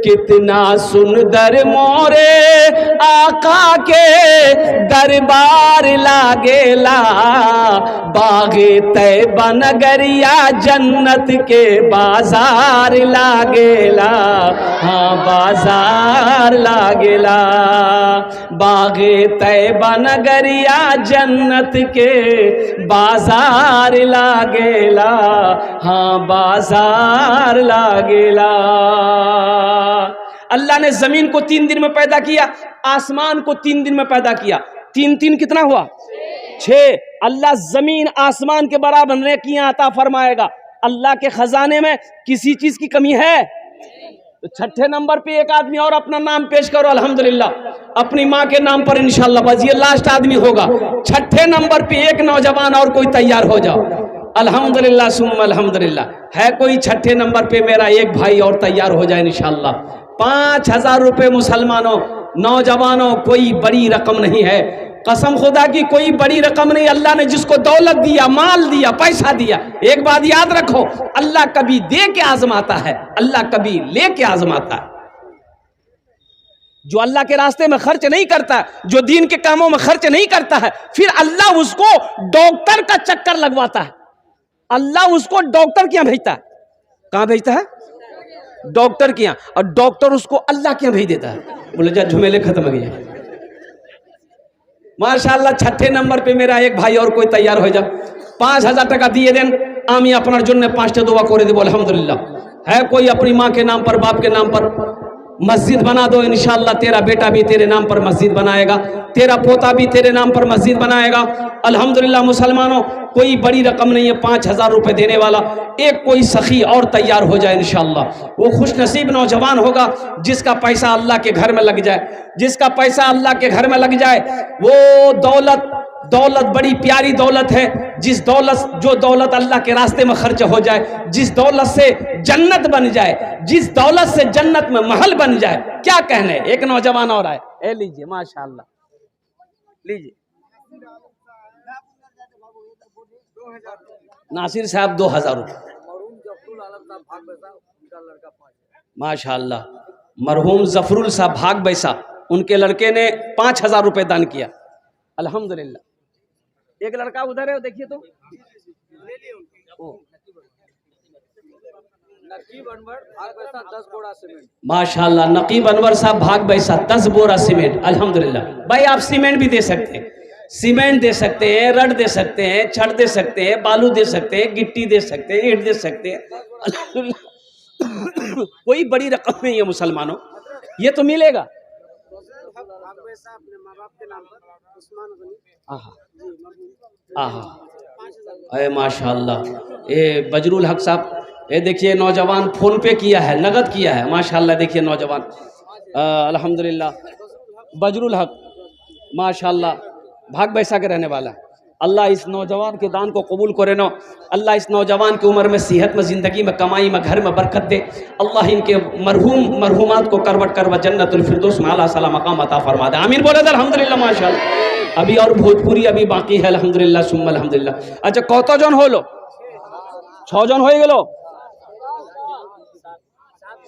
कितना सुंदर मोरे आका के दरबार लागेला। बागे तैबा नगरिया जन्नत के बाजार लागेला, हाँ बाजार लागेला। बागे तैबा नगरिया जन्नत के बाजार लागेला, हाँ बाजार लागेला। अल्लाह ने जमीन को 3 दिन में पैदा किया, आसमान को 3 दिन में पैदा किया। 3 3 कितना हुआ? 6। अल्लाह जमीन आसमान के बराबर नेकियां अता फरमाएगा। अल्लाह के खजाने में किसी चीज की कमी है? तो 6ठे नंबर पे एक आदमी और अपना नाम पेश करो अल्हम्दुलिल्लाह, अपनी माँ के नाम पर इंशाल्लाह। बस ये लास्ट आदमी होगा। 6ठे नंबर पे एक नौजवान और कोई तैयार हो जाओ अल्हम्दुलिल्लाह सुम्मा अल्हम्दुलिल्लाह। है कोई छठे नंबर पे मेरा एक भाई और तैयार हो जाए इंशाअल्लाह। 5,000 रुपये मुसलमानों, नौजवानों, कोई बड़ी रकम नहीं है, कसम खुदा की कोई बड़ी रकम नहीं। अल्लाह ने जिसको दौलत दिया, माल दिया, पैसा दिया, एक बात याद रखो, अल्लाह कभी दे के आजमाता है, अल्लाह कभी ले के आजमाता है। जो अल्लाह के रास्ते में खर्च नहीं करता, जो दीन के कामों में खर्च नहीं करता है, फिर अल्लाह उसको डॉक्टर का चक्कर लगवाता है। अल्लाह उसको डॉक्टर के यहाँ भेजता है। कहाँ भेजता है? डॉक्टर के यहाँ। और डॉक्टर उसको अल्लाह के यहाँ भेज देता है। बोले जा झुमेले खत्म हो गए। माशाअल्लाह छठे नंबर पे मेरा एक भाई और कोई तैयार हो जा। 5,000 টাকা दिए देन, आमी अपना जन्ने 5टा दुआ करे देबो अल्हम्दुलिल्लाह। है कोई अपनी माँ के नाम पर, बाप के नाम पर मस्जिद बना दो, इंशाअल्लाह तेरा बेटा भी तेरे नाम पर मस्जिद बनाएगा, तेरा पोता भी तेरे नाम पर मस्जिद बनाएगा। अल्हम्दुलिल्लाह मुसलमानों, कोई बड़ी रकम नहीं है 5,000 रुपये देने वाला। एक कोई सखी और तैयार हो जाए इंशाअल्लाह। वो खुश नसीब नौजवान होगा जिसका पैसा अल्लाह के घर में लग जाए, जिसका पैसा अल्लाह के घर में लग जाए। वो दौलत बड़ी प्यारी दौलत है, जिस दौलत, जो दौलत अल्लाह के रास्ते में खर्च हो जाए, जिस दौलत से जन्नत बन जाए, जिस दौलत से जन्नत में महल बन जाए, क्या कहने। एक नौजवान और आए, ए लीजिए माशाअल्लाह, लीजिए। नासिर साहब 2,000 रुपये माशाअल्लाह। मरहूम जफरुल साहब भाग बैसा, उनके लड़के ने 5,000 रुपये दान किया अल्हम्दुलिल्लाह। एक लड़का उधर है, देखिए तो माशाअल्लाह। नकीब अनवर साहब भाग बैसा 10 बोरा सीमेंट अल्हम्दुलिल्लाह। भाई आप सीमेंट भी दे सकते हैं, सीमेंट दे सकते हैं, रड दे सकते हैं, छड़ दे सकते हैं, बालू दे सकते हैं, गिट्टी दे सकते हैं, ईंट दे सकते हैं अल्हम्दुलिल्लाह। कोई बड़ी रकम नहीं है मुसलमानों, ये तो मिलेगा। अरे माशाअल्लाह। ये बजरुल हक साहब, ये देखिए नौजवान फोन पे किया है, नगद किया है माशाअल्लाह। देखिए नौजवान अल्हम्दुलिल्लाह, बजरुल हक माशाअल्लाह, भाग बैसा के रहने वाला। अल्लाह इस नौजवान के दान को कबूल करे नो। अल्लाह इस नौजवान की उम्र में, सेहत में, ज़िंदगी में, कमाई में, घर में बरकत दे। अल्लाह इनके मरहूमात को करवट करवा जन्नतुल फिरदौस में आला साला मकाम अता फरमा दे। आमीन बोले तो अल्हम्दुलिल्लाह माशाअल्लाह। अभी और भोजपुरी अभी बाकी है अल्हम्दुलिल्लाह सुम्मा अल्हम्दुलिल्लाह। अच्छा कत जन हलो? 6 जन हो गेलो,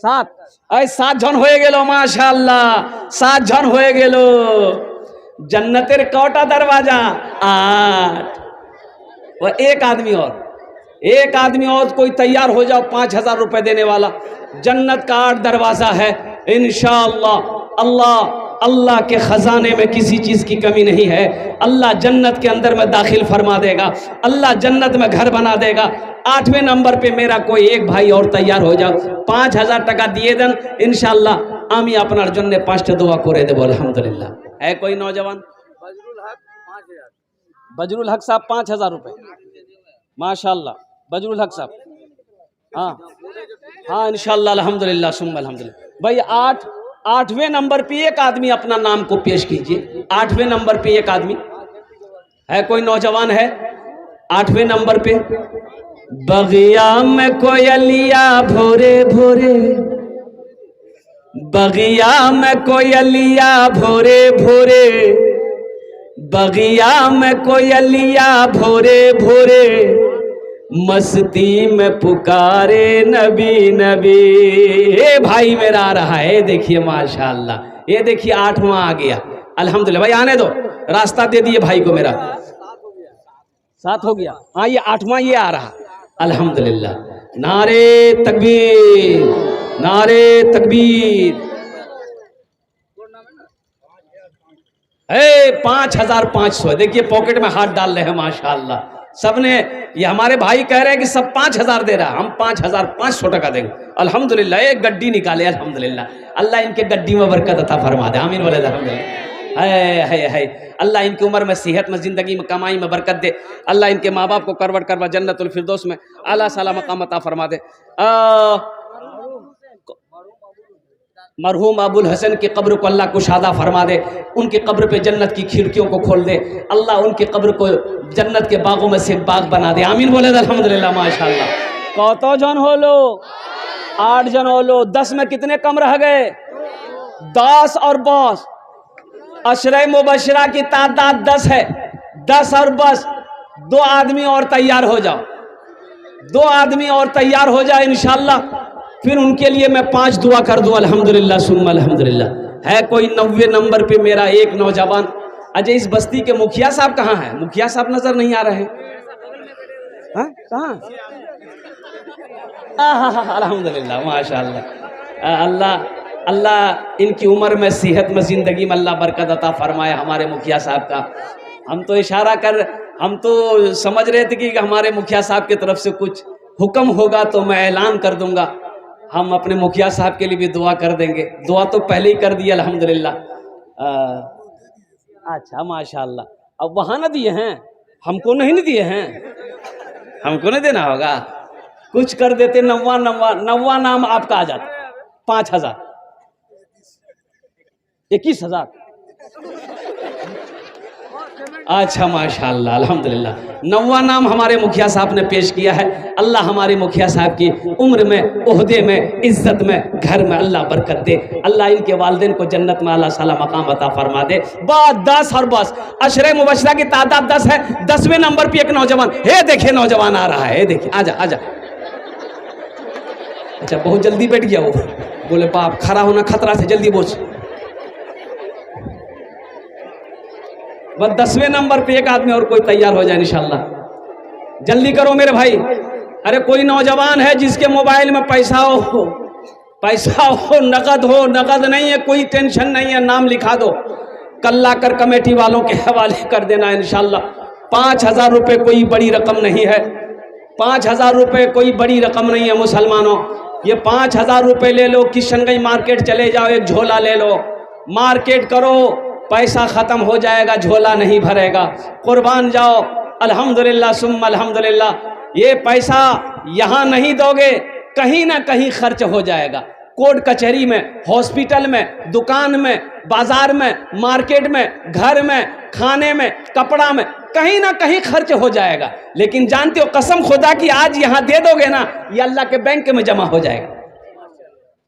7 जन हो गेलो माशाअल्लाह। 7 जन हो गेलो। जन्नतेर कौटा दरवाजा? 8। वो एक आदमी और कोई तैयार हो जाओ 5,000 रुपए देने वाला। जन्नत का 8 दरवाजा है इंशाअल्लाह। अल्लाह के खजाने में किसी चीज की कमी नहीं है। अल्लाह जन्नत के अंदर में दाखिल फरमा देगा, अल्लाह जन्नत में घर बना देगा। 8वें नंबर पे मेरा कोई एक भाई और तैयार हो जाओ, 5,000 টাকা दिए देन इंशाअल्लाह। आमी अपनार जन्ने 5टा दुआ करे देबो अल्हम्दुलिल्लाह। है कोई नौजवान? बजरुल हक साहब 5,000 रुपये माशाअल्लाह। बजरुल हक साहब हाँ इंशाअल्लाह अल्हम्दुलिल्लाह सुम्मा अल्हम्दुलिल्लाह। भाई 8वें नंबर पे एक आदमी अपना नाम को पेश कीजिए। 8वें नंबर पे एक आदमी है, कोई नौजवान है 8वें नंबर पे? बगिया में कोयलिया भोरे भोरे, बगिया में कोयलिया भोरे भोरे, बगिया में कोयलिया भोरे भोरे, मस्ती में पुकारे नबी नबी। ये भाई मेरा आ रहा है, देखिए माशाअल्लाह। ये देखिए 8वां आ गया अल्हम्दुलिल्लाह। भाई आने दो, रास्ता दे दिए भाई को मेरा। 7 हो गया, हाँ ये 8वां ये आ रहा अल्हम्दुलिल्लाह। नारे तकबीर, नारे तकबीर। 5,500। देखिए पॉकेट में हाथ डाल रहे हैं माशाअल्लाह सबने। ये हमारे भाई कह रहे हैं कि सब 5,000 दे रहा, हम 5,500 টাকা देंगे अल्हम्दुलिल्लाह। एक गड्डी निकाले अल्हम्दुलिल्लाह। अल्लाह इनके गड्डी में बरकत अता फरमा दे। आमीन बोले अल्हम्दुलिल्लाह। है अल्लाह इनकी उम्र में, सेहत में, ज़िंदगी में, कमाई में बरकत दे। अल्लाह इनके माँ बाप को करवट करवा जन्नतुल फिरदौस में आला साला मकाम अता फरमा दे। मरहूम अबुल हसन की कब्र को अल्लाह कुशादा फरमा दे। उनकी कब्र पे जन्नत की खिड़कियों को खोल दे। अल्लाह उनकी कब्र को जन्नत के बागों में से एक बाग बना दे। आमीन बोले अल्हम्दुलिल्लाह माशाल्लाह। कौतो जन हो लो, 8 जन हो लो, 10 में कितने कम रह गए? 10 और 10। अशरे मुबशरा की तादाद 10 है। 10 और 10, 2 आदमी और तैयार हो जाओ, 2 आदमी और तैयार हो जाए इंशाअल्लाह। फिर उनके लिए मैं 5 दुआ कर दूं। अल्हम्दुलिल्लाह सुम्मा अल्हम्दुलिल्लाह। है कोई 90 नंबर पे मेरा एक नौजवान? अजय इस बस्ती के मुखिया साहब कहाँ हैं? मुखिया साहब नजर नहीं आ रहे हैं। कहाँ? अल्हम्दुलिल्लाह माशाअल्लाह। अल्लाह अल्लाह इनकी उम्र में, सेहत में, ज़िंदगी में अल्लाह बरकत अता फरमाए हमारे मुखिया साहब का। हम तो समझ रहे थे कि हमारे मुखिया साहब की तरफ से कुछ हुक्म होगा तो मैं ऐलान कर दूंगा। हम अपने मुखिया साहब के लिए भी दुआ कर देंगे। दुआ तो पहले ही कर दी अल्हम्दुलिल्लाह। अच्छा माशाअल्लाह। अब वहाँ ना दिए हैं, हमको नहीं दिए हैं, हमको नहीं देना होगा। कुछ कर देते, 90 नाम आपका आ जाता। 5000, 21,000। अच्छा माशाअल्लाह अल्हम्दुलिल्लाह। 90 नाम हमारे मुखिया साहब ने पेश किया है। अल्लाह हमारे मुखिया साहब की उम्र में, ओहदे में, इज्जत में, घर में अल्लाह बरकत दे। अल्लाह इनके वालिदैन को जन्नत में अल्लाह साला मकाम अता फरमा दे। बाद 10 और 10, अशरे मुबशरा की तादाद 10 है। 10वें नंबर पे एक नौजवान है। देखिए नौजवान आ रहा है, देखिए आजा आजा। अच्छा बहुत जल्दी बैठ गया वो। बोले बाप खड़ा होना खतरा से, जल्दी बोझ। बस 10वें नंबर पे एक आदमी और कोई तैयार हो जाए इंशाअल्लाह। जल्दी करो मेरे भाई। अरे कोई नौजवान है जिसके मोबाइल में पैसा हो, पैसा हो, नकद हो, नकद नहीं है कोई टेंशन नहीं है, नाम लिखा दो, कल लाकर कमेटी वालों के हवाले कर देना इंशाअल्लाह। 5000 रुपये कोई बड़ी रकम नहीं है। 5000 रुपये कोई बड़ी रकम नहीं है मुसलमानों। ये 5000 रुपये ले लो, किशनगंज मार्केट चले जाओ, एक झोला ले लो, मार्केट करो, पैसा ख़त्म हो जाएगा, झोला नहीं भरेगा। कुर्बान जाओ। अल्हम्दुलिल्लाह सुम्मा अल्हम्दुलिल्लाह। ये पैसा यहाँ नहीं दोगे, कहीं ना कहीं खर्च हो जाएगा। कोर्ट कचहरी में, हॉस्पिटल में, दुकान में, बाजार में, मार्केट में, घर में, खाने में, कपड़ा में, कहीं ना कहीं खर्च हो जाएगा। लेकिन जानते हो कसम खुदा की, आज यहाँ दे दोगे ना, ये अल्लाह के बैंक में जमा हो जाएगा।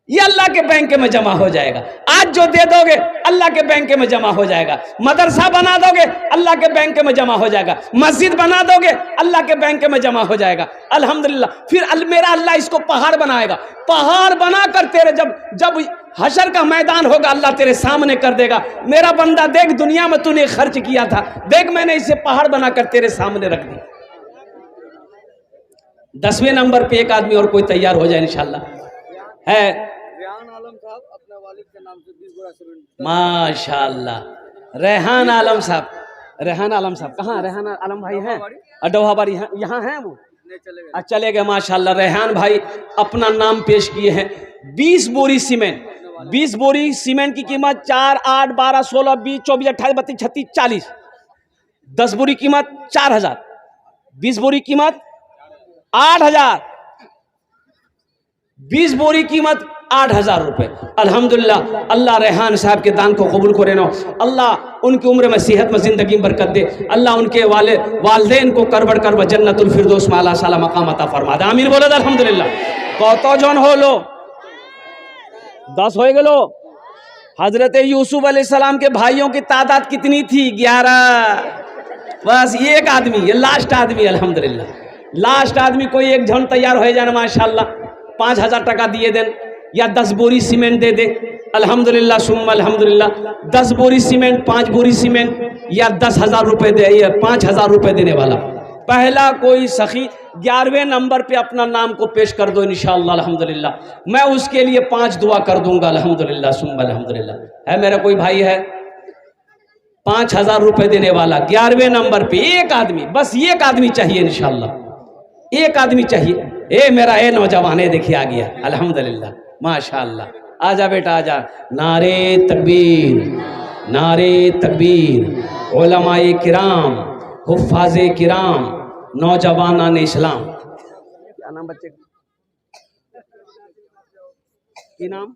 ये अल्लाह के बैंक में जमा हो जाएगा। आज जो दे दोगे अल्लाह के बैंक में जमा हो जाएगा। मदरसा बना दोगे अल्लाह के बैंक में जमा हो जाएगा। मस्जिद बना दोगे अल्लाह के बैंक में जमा हो जाएगा। अल्हम्दुलिल्लाह। फिर मेरा अल्लाह इसको पहाड़ बनाएगा। पहाड़ बनाकर तेरे जब हशर का मैदान होगा अल्लाह तेरे सामने कर देगा। मेरा बंदा देख, दुनिया में तूने खर्च किया था, देख मैंने इसे पहाड़ बनाकर तेरे सामने रख दिया। 10वें नंबर पे एक आदमी और कोई तैयार हो जाए इंशाअल्लाह। है माशाअल्लाह रेहान आलम साहब। रेहान आलम साहब कहाँ? रेहान आलम भाई हैं अडोहा बारी, यहाँ हैं वो? चले गए माशाअल्लाह। रेहान भाई अपना नाम पेश किए हैं। 20 बोरी सीमेंट। 20 बोरी सीमेंट की कीमत 4, 8, 12, 16, 20, 24, 28, 32, 36, 40। 10 बोरी कीमत 4000। 20 बोरी कीमत 8000। 20 बोरी कीमत 8000 रुपये। अल्हम्दुलिल्लाह। अल्लाह रेहान साहब के दान को कबूल करे ना। अल्लाह उनकी उम्र में, सेहत में, ज़िंदगी में बरकत दे। अल्लाह उनके वालिदैन को करबड़ करब जन्नतुल फिरदौस में अल्लाह साला मकाम अता फरमा दे। आमीन बोले अल्हम्दुलिल्लाह। कौतो जन हो लो? 10 हो गए लो। हजरत यूसुफ अलैहिस्सलाम के भाइयों की तादाद कितनी थी? 11। बस एक आदमी, ये लास्ट आदमी। अल्हम्दुलिल्लाह लास्ट आदमी कोई एक जन तैयार हो जाए माशाअल्लाह। 5000 टका दिए देन या 10 बोरी सीमेंट दे दे। अल्हम्दुलिल्लाह सुम्मा अल्हम्दुलिल्लाह। 10 बोरी सीमेंट, 5 बोरी सीमेंट या 10,000 रुपये दे, या 5000 रुपये देने वाला पहला कोई सखी 11वें नंबर पे अपना नाम को पेश कर दो इंशाअल्लाह। अल्हम्दुलिल्लाह मैं उसके लिए 5 दुआ कर दूंगा। अल्हम्दुलिल्लाह सुम्मा अल्हम्दुलिल्लाह। है मेरा कोई भाई है 5000 रुपये देने वाला 11वें नंबर पे? एक आदमी, बस एक आदमी चाहिए इंशाअल्लाह। एक आदमी चाहिए। ए मेरा ए नौजवान है, देखिए आ गया। अल्हम्दुलिल्लाह माशाअल्लाह। आजा बेटा आजा। नारे तकबीर, नारे तकबीर। उलमाए किराम, हुफ़ाज़े किराम, नौजवानान इस्लाम। क्या नाम बच्चे की? नाम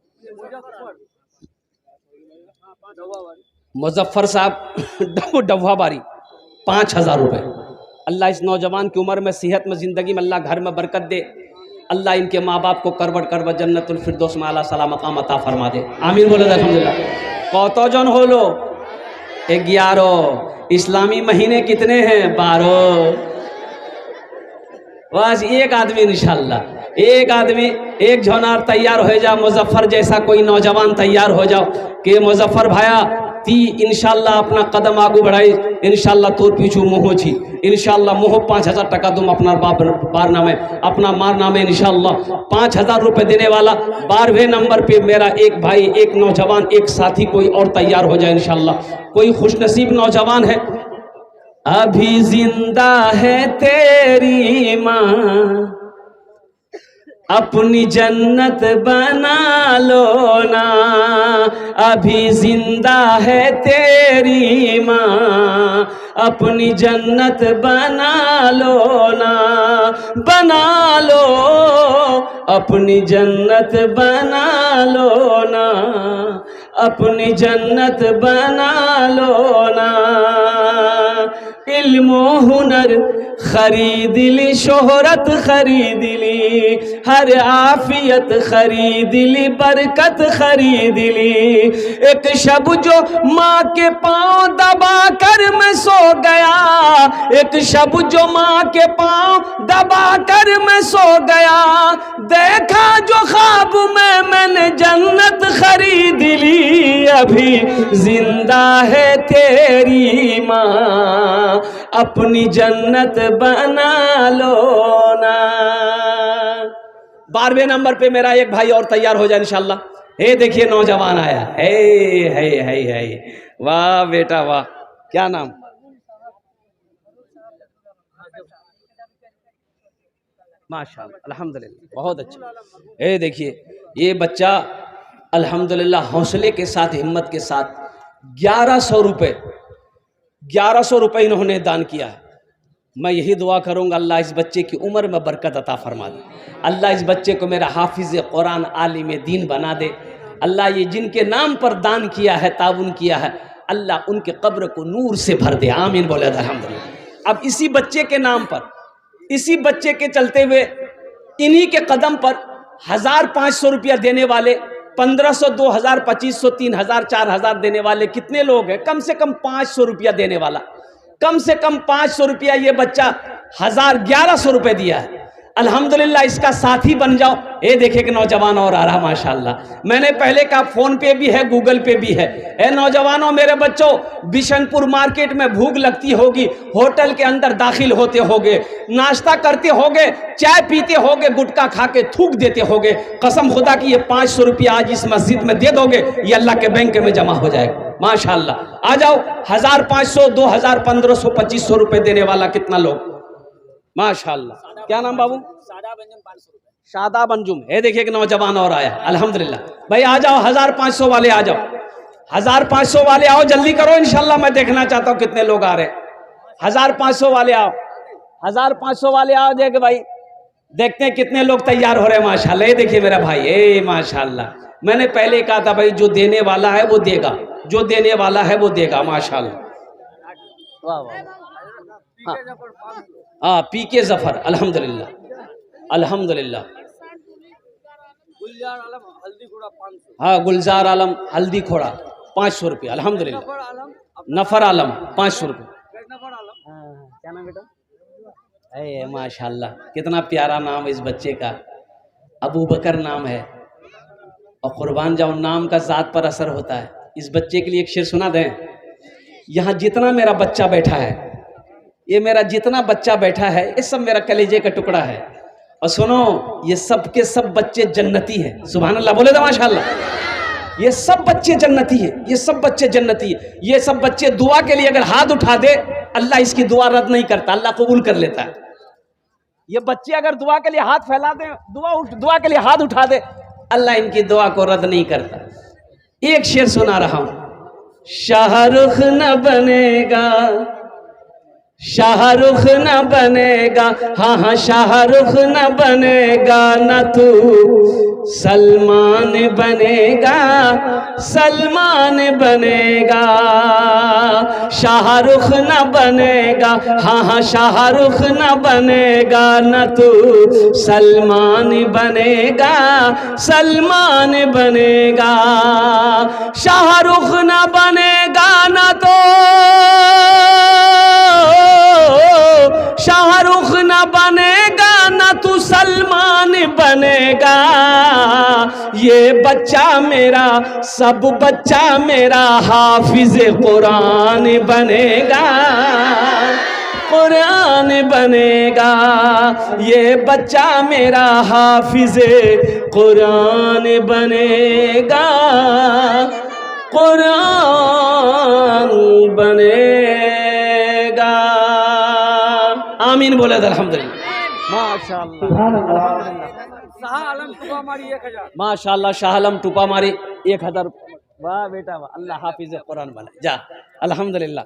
मुजफ्फर साहब डब्बा बारी। 5000 रुपये। अल्लाह इस नौजवान की उम्र में, सेहत में, ज़िंदगी में अल्लाह घर में बरकत दे। अल्लाह इनके माँ बाप को करबट करबट जन्नतुल फिरदौस में आला सला मकाम अता फरमा दे। आमीन बोले अल्हम्दुलिल्लाह। कौतो जन हो लो 11। इस्लामी महीने कितने हैं? 12। बस एक आदमी इंशाल्लाह, एक आदमी, एक झोनार तैयार हो जाओ, मुजफ्फर जैसा कोई नौजवान तैयार हो जाओ कि मुजफ्फर भाया ती इंशाल्लाह अपना कदम आगू बढ़ाई, इंशाल्लाह तोर पीछू मोहो छी, इंशाल्लाह मोहो 5000 टका तुम अपना बार नामे, अपना मार नामे इंशाल्लाह 5000 रुपये देने वाला 12वें नंबर पे मेरा एक भाई, एक नौजवान, एक साथी कोई और तैयार हो जाए इंशाल्लाह। कोई खुशनसीब नौजवान है, अभी जिंदा है तेरी माँ, अपनी जन्नत बना लो ना, अभी जिंदा है तेरी माँ, अपनी जन्नत बना लो ना, बना लो, अपनी जन्नत बना लो ना, अपनी जन्नत बना लो ना। इल्म हुनर खरीद ली, शोहरत खरीद ली, हर आफियत खरीद ली, बरकत खरीद ली। एक शब जो माँ के पाँव दबा कर मैं सो गया, एक शब जो माँ के पाँव दबा कर मैं सो गया, देखा जो ख्वाब में मैंने जन्नत खरीद ली, अभी जिंदा है तेरी माँ, अपनी जन्नत बना लो ना। 12वें नंबर पे मेरा एक भाई और तैयार हो जाए इंशाल्लाह। हे देखिए नौजवान आया, हे वाह बेटा वाह, क्या नाम? माशाअल्लाह, अल्हम्दुलिल्लाह, बहुत अच्छा। हे देखिए ये बच्चा अल्हम्दुलिल्लाह हौसले के साथ, हिम्मत के साथ 1100 रुपये इन्होंने दान किया है। मैं यही दुआ करूंगा अल्लाह इस बच्चे की उम्र में बरकत अता फरमा दे, अल्लाह इस बच्चे को मेरा हाफिज़ कुरान आलिम दीन बना दे। अल्लाह ये जिनके नाम पर दान किया है, ताउन किया है, अल्लाह उनके कब्र को नूर से भर दे। आमीन बोले अल्हम्दुलिल्लाह। अब इसी बच्चे के नाम पर, इसी बच्चे के चलते हुए, इन्हीं के कदम पर 1500 रुपया देने वाले, 1500, 2000, 2500, 3000, 4000 देने वाले कितने लोग हैं? कम से कम 500 रुपया देने वाला, कम से कम 500 रुपया ये बच्चा 1100 रुपये दिया है। अल्हम्दुलिल्लाह इसका साथी बन जाओ। ये देखे कि नौजवान और आ रहा माशाल्लाह। मैंने पहले कहा फोन पे भी है, गूगल पे भी है। ए नौजवानों, मेरे बच्चों, बिशनपुर मार्केट में भूख लगती होगी, होटल के अंदर दाखिल होते होगे, नाश्ता करते होगे, चाय पीते होगे, गुटखा खा के थूक देते होगे। कसम खुदा की ये 500 रुपया आज इस मस्जिद में दे दोगे, ये अल्लाह के बैंक में जमा हो जाएगा माशाल्लाह। आ जाओ, 1500, 2000, 1500, 2500 रुपये देने वाला कितना लोग माशाल्लाह। क्या नाम बाबू? शादाब अंजुम। ये देखिए कि नौजवान और आया अल्हम्दुलिल्लाह। भाई आ जाओ, 1500 वाले आ जाओ, 1500 वाले आओ, जल्दी करो इंशाल्लाह। मैं देखना चाहता हूँ कितने लोग आ रहे हैं। 1500 वाले आओ, 1500 वाले आओ। देख भाई, देखते हैं कितने लोग तैयार हो रहे हैं माशाल्लाह। ये देखिए मेरा भाई, ए माशाल्लाह। मैंने पहले कहा था भाई, जो देने वाला है वो देगा, जो देने वाला है वो देगा माशाल्लाह। वाह वाह। हाँ, पीके जफर, अल्हम्दुलिल्लाह अल्हम्दुलिल्लाह। हाँ, गुलजार आलम हल्दी खोड़ा 500 रुपये अल्हम्दुलिल्लाह। नफर आलम 500 रुपये। क्या नाम बेटा? अरे माशाल्लाह, कितना प्यारा नाम है इस बच्चे का। अबू बकर नाम है, और कुर्बान जाओ, नाम का ज़ात पर असर होता है। इस बच्चे के लिए एक शेर सुना दें। यहाँ जितना मेरा बच्चा बैठा है, ये मेरा जितना बच्चा बैठा है, ये सब मेरा कलेजे का टुकड़ा है। और सुनो, ये सब के सब बच्चे जन्नती हैं। सुभान अल्लाह बोले तो माशाल्लाह। ये सब बच्चे जन्नती है, ये सब बच्चे जन्नती है। ये सब बच्चे दुआ के लिए अगर हाथ उठा दे, अल्लाह इसकी दुआ रद्द नहीं करता, अल्लाह कबूल कर लेता है। ये बच्चे अगर दुआ के लिए हाथ फैला दे, दुआ के लिए हाथ उठा दे, अल्लाह इनकी दुआ को रद्द नहीं करता। एक शेर सुना रहा हूं। शाहरुख न बनेगा शाहरुख न बनेगा, हाँ हाँ शाहरुख न बनेगा, न तू सलमान बनेगा, सलमान बनेगा। शाहरुख न बनेगा, हाँ हाँ शाहरुख न बनेगा, न तू सलमान बनेगा, सलमान बनेगा। शाहरुख न बनेगा न तो शाहरुख न बनेगा, न तू सलमान बनेगा। ये बच्चा मेरा, सब बच्चा मेरा हाफिज कुरान बनेगा, कुरान बनेगा। ये बच्चा मेरा हाफिज कुरान बनेगा, कुरान बनेगा। आमीन बोले अल्हम्दुलिल्लाह। माशाअल्लाह शाह आलम टुपा मारी 1000। वाह बेटा वाह, अल्लाह हाफिज कुरान बने जा, अल्हम्दुलिल्लाह।